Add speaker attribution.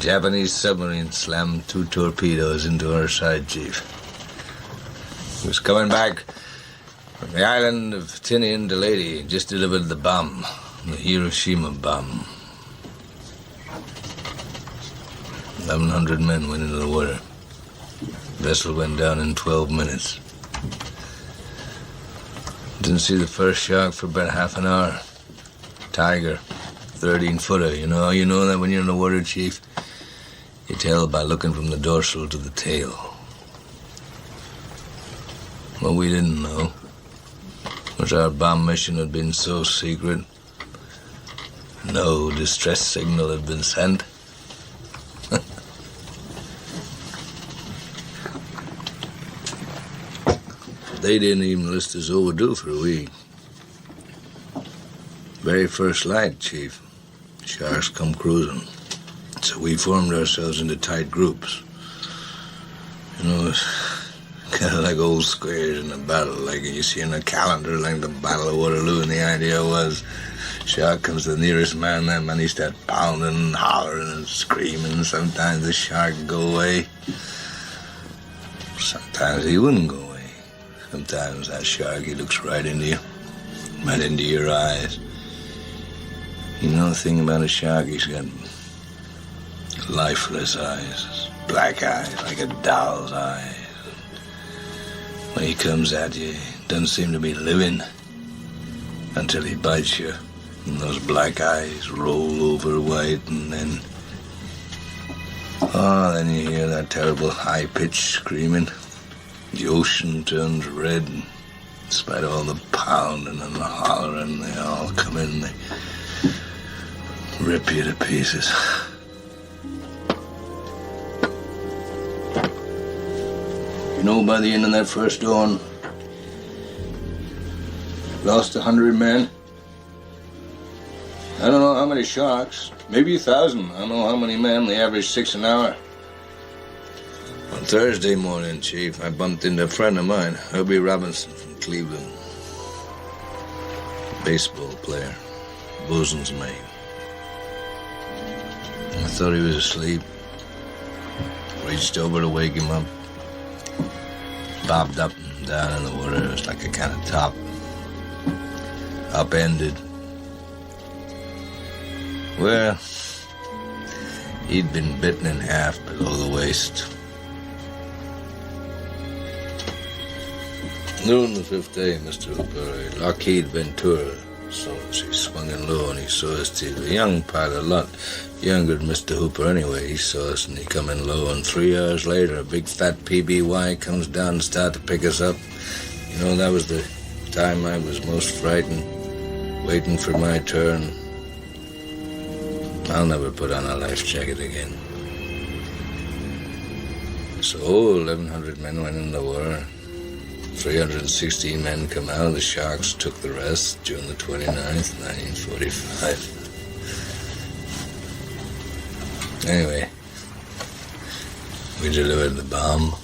Speaker 1: Japanese submarine slammed 2 torpedoes into our side, Chief. He was coming back from the island of Tinian to Lady. Just delivered the bomb, the Hiroshima bomb. 1,100 men went into the water. Vessel went down in 12 minutes. Didn't see the first shark for about half an hour. Tiger, 13-footer. You know that when you're in the water, Chief? You tell by looking from the dorsal to the tail. What we didn't know was our bomb mission had been so secret, no distress signal had been sent. They didn't even list us overdue for a week. Very first light, Chief. Sharks come cruising. So we formed ourselves into tight groups. It's kind of like old squares in a battle, like you see in a calendar, like the Battle of Waterloo. And the idea was, shark comes to the nearest man, that man he starts pounding and hollering and screaming. Sometimes the shark would go away. Sometimes he wouldn't go away. Sometimes that shark, he looks right into you, right into your eyes. You know the thing about a shark, he's got lifeless eyes, black eyes, like a doll's eyes. When he comes at you, he doesn't seem to be living until he bites you. And those black eyes roll over white, and then you hear that terrible high-pitched screaming. The ocean turns red, and in spite of all the pounding and the hollering, they all come in, they rip you to pieces. By the end of that first dawn, lost 100 men. I don't know how many sharks, maybe 1,000. I don't know how many men. They average 6 an hour. On Thursday morning, Chief, I bumped into a friend of mine, Herbie Robinson from Cleveland. Baseball player, bosun's mate. I thought he was asleep. Reached over to wake him up. Bobbed up and down in the water. It was like a kind of top. Upended. Well, he'd been bitten in half below the waist. Noon the 5th day, Mr. Hooper, Lockheed Ventura. So he swung in low and he saw us. He was a young pilot, a lot younger than Mr. Hooper anyway. He saw us and he come in low, and 3 hours later, a big fat PBY comes down and started to pick us up. That was the time I was most frightened, waiting for my turn. I'll never put on a life jacket again. So 1,100 men went in the war. 316 men come out. The sharks took the rest June the 29th, 1945. Anyway, we delivered the bomb.